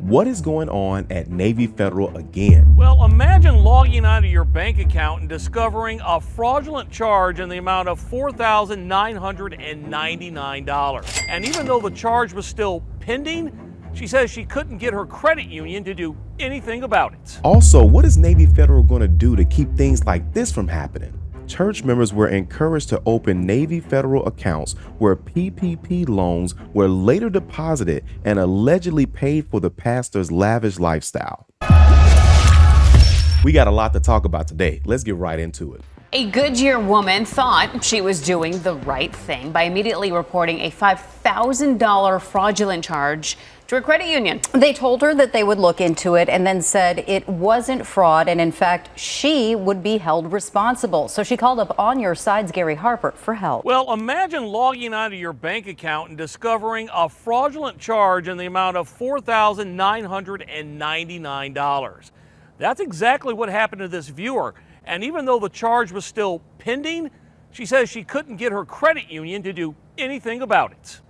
what is going on at Navy Federal again? Well, imagine logging onto your bank account and discovering a fraudulent charge in the amount of $4,999. And even though the charge was still pending, she says she couldn't get her credit union to do anything about it. Also, what is Navy Federal going to do to keep things like this from happening? Church members were encouraged to open Navy Federal accounts where PPP loans were later deposited and allegedly paid for the pastor's lavish lifestyle. We got a lot to talk about today. Let's get right into it. A Goodyear woman thought she was doing the right thing by immediately reporting a $5,000 fraudulent charge to her credit union. They told her that they would look into it and then said it wasn't fraud, and in fact, she would be held responsible. So she called up On Your Side's Gary Harper for help. Well, imagine logging onto your bank account and discovering a fraudulent charge in the amount of $4,999. That's exactly what happened to this viewer. And even though the charge was still pending, she says she couldn't get her credit union to do anything about it.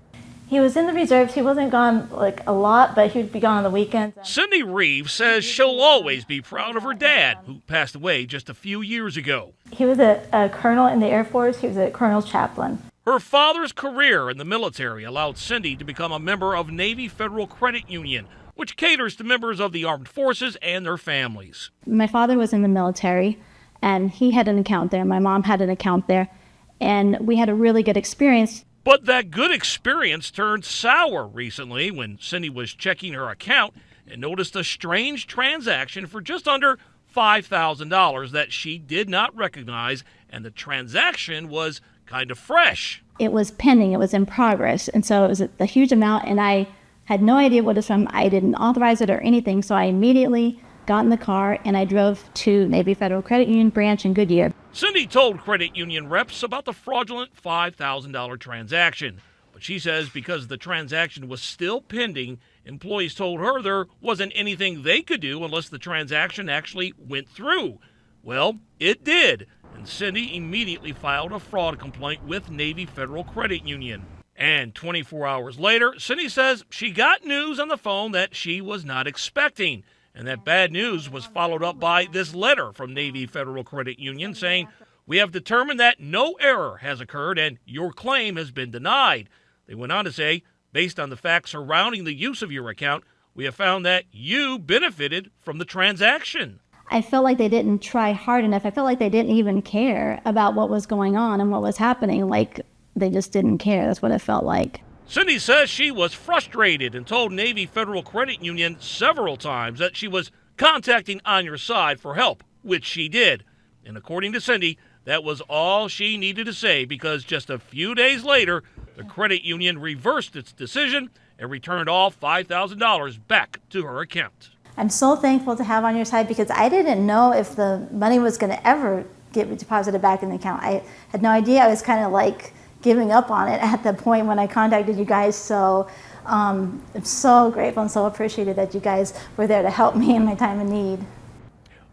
He was in the reserves. He wasn't gone like a lot, but he would be gone on the weekends. Cindy Reeves says she'll always be proud of her dad, who passed away just a few years ago. He was a colonel in the Air Force. He was a colonel's chaplain. Her father's career in the military allowed Cindy to become a member of Navy Federal Credit Union, which caters to members of the armed forces and their families. My father was in the military, and he had an account there. My mom had an account there, and we had a really good experience. But that good experience turned sour recently when Cindy was checking her account and noticed a strange transaction for just under $5,000 that she did not recognize, and the transaction was kind of fresh. It was pending. It was in progress, and so it was a huge amount, and I had no idea what it was from. I didn't authorize it or anything, so I immediately got in the car and I drove to Navy Federal Credit Union branch in Goodyear. Cindy told credit union reps about the fraudulent $5,000 transaction, but she says because the transaction was still pending, employees told her there wasn't anything they could do unless the transaction actually went through. Well, it did, and Cindy immediately filed a fraud complaint with Navy Federal Credit Union. And 24 hours later, Cindy says she got news on the phone that she was not expecting. And that bad news was followed up by this letter from Navy Federal Credit Union saying, "We have determined that no error has occurred and your claim has been denied." They went on to say, based on the facts surrounding the use of your account, we have found that you benefited from the transaction. I felt like they didn't try hard enough. I felt like they didn't even care about what was going on and what was happening. Like, they just didn't care. That's what it felt like. Cindy says she was frustrated and told Navy Federal Credit Union several times that she was contacting On Your Side for help, which she did. And according to Cindy, that was all she needed to say because just a few days later, the credit union reversed its decision and returned all $5,000 back to her account. I'm so thankful to have On Your Side because I didn't know if the money was going to ever get deposited back in the account. I had no idea. I was kind of like giving up on it at the point when I contacted you guys. So I'm so grateful and so appreciative that you guys were there to help me in my time of need.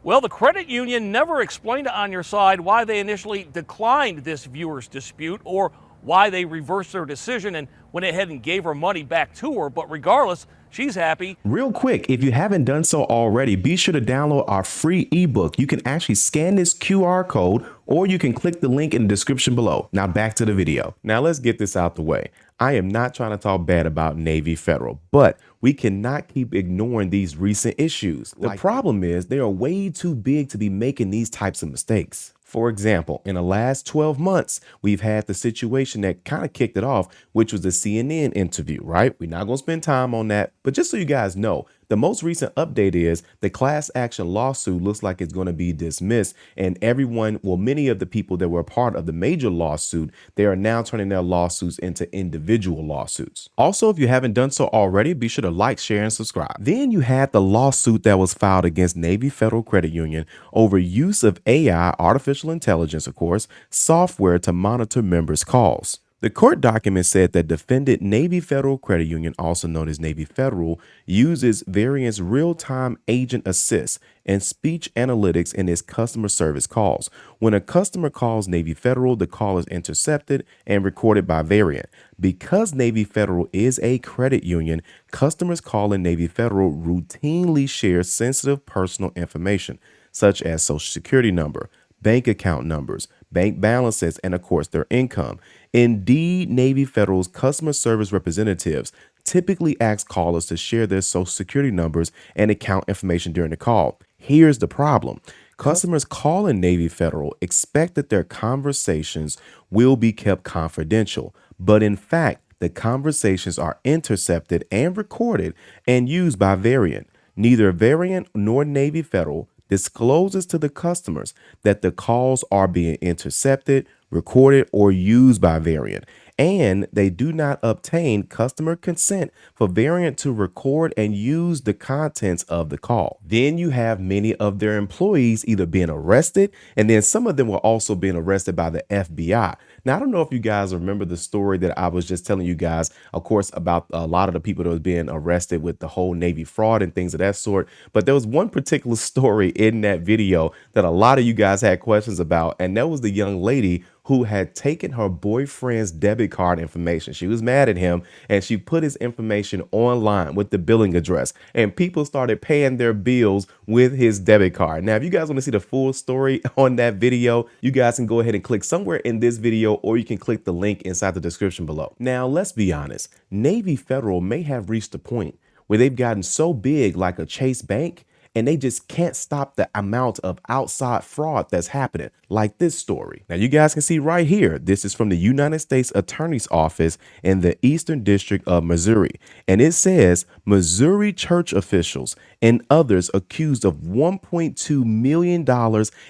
Well, the credit union never explained to On Your Side why they initially declined this viewer's dispute or why they reversed their decision and went ahead and gave her money back to her. But regardless, she's happy. Real quick, if you haven't done so already, be sure to download our free ebook. You can actually scan this QR code or you can click the link in the description below. Now back to the video. Now let's get this out the way. I am not trying to talk bad about Navy Federal, but we cannot keep ignoring these recent issues. The problem is they are way too big to be making these types of mistakes. For example, in the last 12 months, we've had the situation that kind of kicked it off, which was the CNN interview, right? We're not going to spend time on that. But just so you guys know, the most recent update is the class action lawsuit looks like it's going to be dismissed. And everyone, well, many of the people that were a part of the major lawsuit, they are now turning their lawsuits into individual lawsuits. Also, if you haven't done so already, be sure to like, share, and subscribe. Then you had the lawsuit that was filed against Navy Federal Credit Union over use of AI, artificial intelligence, of course, software to monitor members' calls. The court document said that defendant Navy Federal Credit Union, also known as Navy Federal, uses Variant's real-time agent assist and speech analytics in its customer service calls. When a customer calls Navy Federal, the call is intercepted and recorded by Variant. Because Navy Federal is a credit union, customers calling Navy Federal routinely share sensitive personal information, such as social security number, bank account numbers, bank balances, and of course their income. Indeed, Navy Federal's customer service representatives typically ask callers to share their social security numbers and account information during the call. Here's the problem. Customers calling Navy Federal expect that their conversations will be kept confidential, but in fact, the conversations are intercepted and recorded and used by Variant. Neither Variant nor Navy Federal discloses to the customers that the calls are being intercepted, recorded, or used by Variant, and they do not obtain customer consent for Variant to record and use the contents of the call. Then you have many of their employees either being arrested, and then some of them were also being arrested by the FBI. Now, I don't know if you guys remember the story that I was just telling you guys, of course, about a lot of the people that was being arrested with the whole Navy fraud and things of that sort. But there was one particular story in that video that a lot of you guys had questions about, and that was the young lady who had taken her boyfriend's debit card information. She was mad at him and she put his information online with the billing address, and people started paying their bills with his debit card. Now, if you guys want to see the full story on that video, you guys can go ahead and click somewhere in this video, or you can click the link inside the description below. Now, let's be honest. Navy Federal may have reached a point where they've gotten so big like a Chase Bank, and they just can't stop the amount of outside fraud that's happening, like this story. Now, you guys can see right here, this is from the United States Attorney's Office in the Eastern District of Missouri. And it says Missouri church officials and others accused of $1.2 million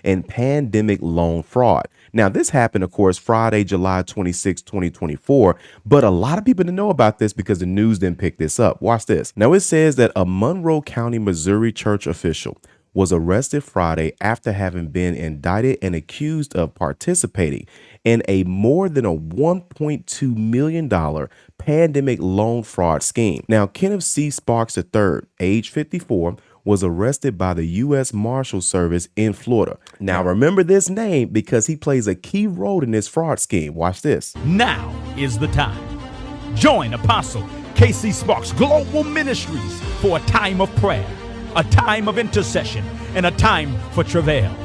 in pandemic loan fraud. Now, this happened, of course, Friday, July 26, 2024, but a lot of people didn't know about this because the news didn't pick this up. Watch this. Now, it says that a Monroe County, Missouri church official was arrested Friday after having been indicted and accused of participating in a more than a $1.2 million pandemic loan fraud scheme. Now, Kenneth C. Sparks III, age 54, was arrested by the U.S. Marshal Service in Florida. Now, remember this name because he plays a key role in this fraud scheme. Watch this. Now is the time. Join Apostle K.C. Sparks Global Ministries for a time of prayer, a time of intercession, and a time for travail.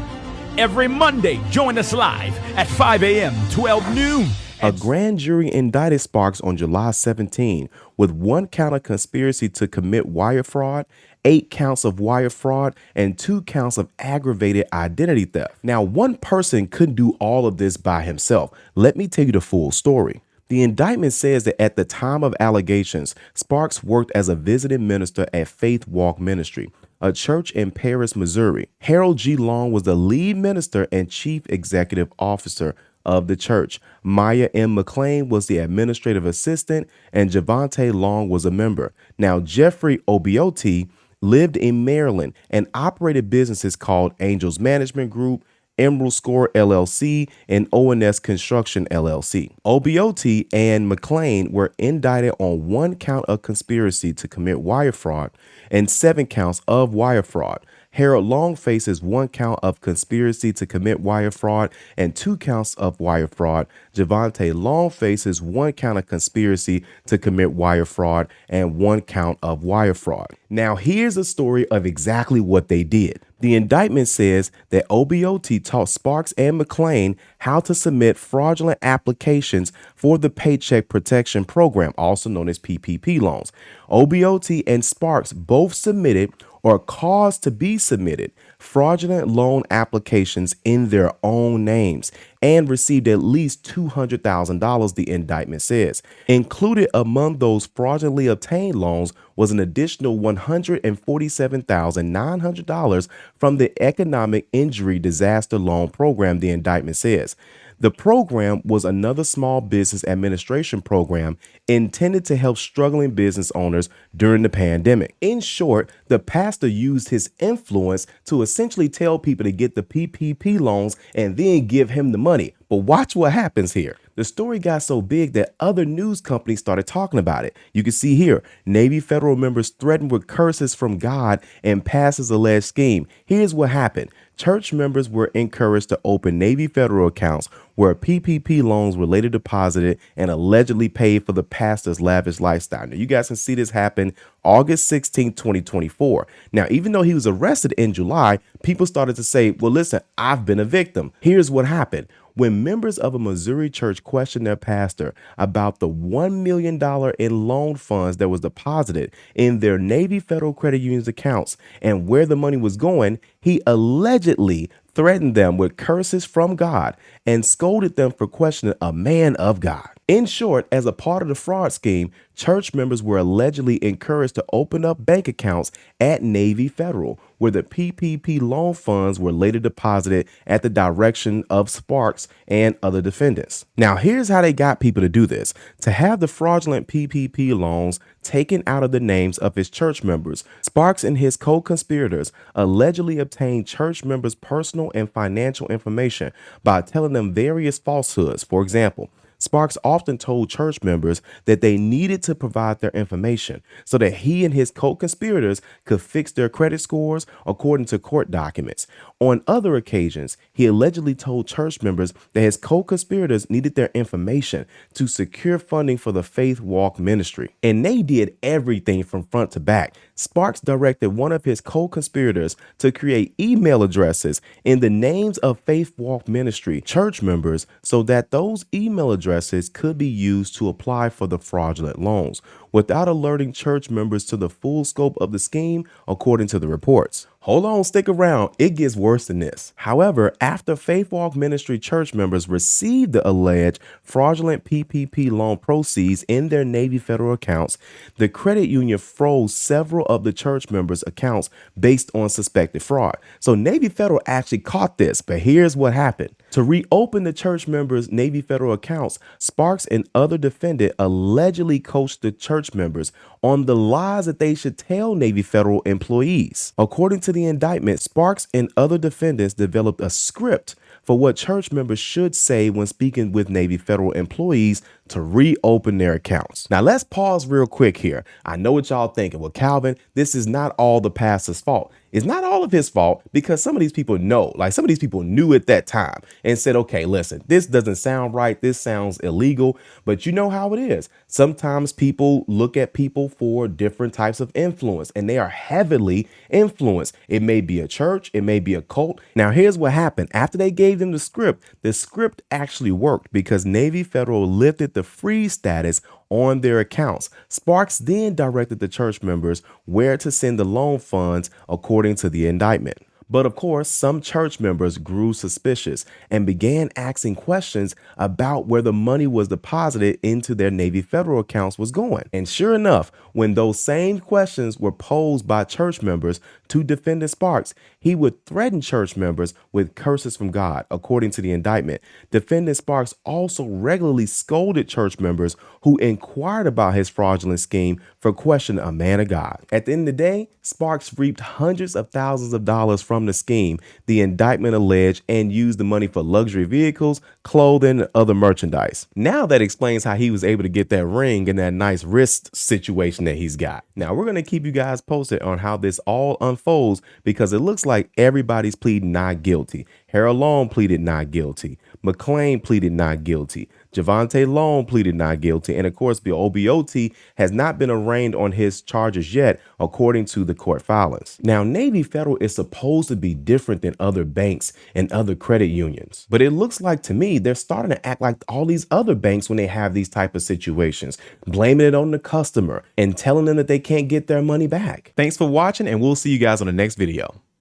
Every Monday, join us live at 5 a.m., 12 noon. A grand jury indicted Sparks on July 17 with 1 count of conspiracy to commit wire fraud, 8 counts of wire fraud, and 2 counts of aggravated identity theft. Now, one person couldn't do all of this by himself. Let me tell you the full story. The indictment says that at the time of allegations, Sparks worked as a visiting minister at Faith Walk Ministry, a church in Paris, Missouri. Harold G. Long was the lead minister and chief executive officer of the church. Maya M. McLean was the administrative assistant, and Javante Long was a member. Now, Jeffrey Obioti lived in Maryland and operated businesses called Angels Management Group, Emerald Score LLC, and ONS Construction LLC. Obioti and McLean were indicted on 1 count of conspiracy to commit wire fraud and 7 counts of wire fraud. Harold Long faces 1 count of conspiracy to commit wire fraud and 2 counts of wire fraud. Javante Long faces 1 count of conspiracy to commit wire fraud and 1 count of wire fraud. Now, here's a story of exactly what they did. The indictment says that Obioti taught Sparks and McLean how to submit fraudulent applications for the Paycheck Protection Program, also known as PPP loans. Obioti and Sparks both submitted or caused to be submitted fraudulent loan applications in their own names and received at least $200,000, the indictment says. Included among those fraudulently obtained loans was an additional $147,900 from the Economic Injury Disaster Loan Program, the indictment says. The program was another small business administration program intended to help struggling business owners during the pandemic. In short, the pastor used his influence to essentially tell people to get the PPP loans and then give him the money. But watch what happens here. The story got so big that other news companies started talking about it. You can see here, Navy Federal members threatened with curses from God and pastors' alleged scheme. Here's what happened. Church members were encouraged to open Navy Federal accounts where PPP loans were later deposited and allegedly paid for the pastor's lavish lifestyle. Now, you guys can see this happen August 16, 2024. Now, even though he was arrested in July, people started to say, well, listen, I've been a victim. Here's what happened. When members of a Missouri church questioned their pastor about the $1 million in loan funds that was deposited in their Navy Federal Credit Union's accounts and where the money was going, he allegedly threatened them with curses from God and scolded them for questioning a man of God. In short, as a part of the fraud scheme, church members were allegedly encouraged to open up bank accounts at Navy Federal, where the PPP loan funds were later deposited at the direction of Sparks and other defendants. Now, here's how they got people to do this. To have the fraudulent PPP loans taken out of the names of his church members, Sparks and his co-conspirators allegedly obtained church members' personal and financial information by telling them various falsehoods. For example, Sparks often told church members that they needed to provide their information so that he and his co-conspirators could fix their credit scores according to court documents. On other occasions, he allegedly told church members that his co-conspirators needed their information to secure funding for the Faith Walk ministry. And they did everything from front to back. Sparks directed one of his co-conspirators to create email addresses in the names of Faith Walk ministry church members so that those email addresses could be used to apply for the fraudulent loans without alerting church members to the full scope of the scheme, according to the reports. Hold on, stick around. It gets worse than this. However, after Faith Walk Ministry church members received the alleged fraudulent PPP loan proceeds in their Navy Federal accounts, the credit union froze several of the church members' accounts based on suspected fraud. So Navy Federal actually caught this, but here's what happened. To reopen the church members' Navy Federal accounts, Sparks and other defendants allegedly coached the church members on the lies that they should tell Navy Federal employees. According to the indictment, Sparks and other defendants developed a script for what church members should say when speaking with Navy Federal employees to reopen their accounts. Now, let's pause real quick here. I know what y'all thinking. Well, Calvin, this is not all the pastor's fault. It's not all of his fault because some of these people know, like some of these people knew at that time and said, okay, listen, this doesn't sound right. This sounds illegal, but you know how it is. Sometimes people look at people for different types of influence and they are heavily influenced. It may be a church. It may be a cult. Now, here's what happened. After they gave them the script actually worked because Navy Federal lifted the freeze status on their accounts. Sparks then directed the church members where to send the loan funds according to the indictment. But of course, some church members grew suspicious and began asking questions about where the money was deposited into their Navy Federal accounts was going. And sure enough, when those same questions were posed by church members to defendant Sparks, he would threaten church members with curses from God, according to the indictment. Defendant Sparks also regularly scolded church members who inquired about his fraudulent scheme for questioning a man of God. At the end of the day, Sparks reaped hundreds of thousands of dollars from the scheme, the indictment alleged, and used the money for luxury vehicles, clothing, and other merchandise. Now that explains how he was able to get that ring and that nice wrist situation that he's got. Now we're going to keep you guys posted on how this all unfolds because it looks like everybody's pleading not guilty. Harold Long pleaded not guilty. McClain pleaded not guilty. Javante Long pleaded not guilty. And of course, Bill OBOT has not been arraigned on his charges yet, according to the court filings. Now, Navy Federal is supposed to be different than other banks and other credit unions. But it looks like to me, they're starting to act like all these other banks when they have these type of situations, blaming it on the customer and telling them that they can't get their money back. Thanks for watching, and we'll see you guys on the next video.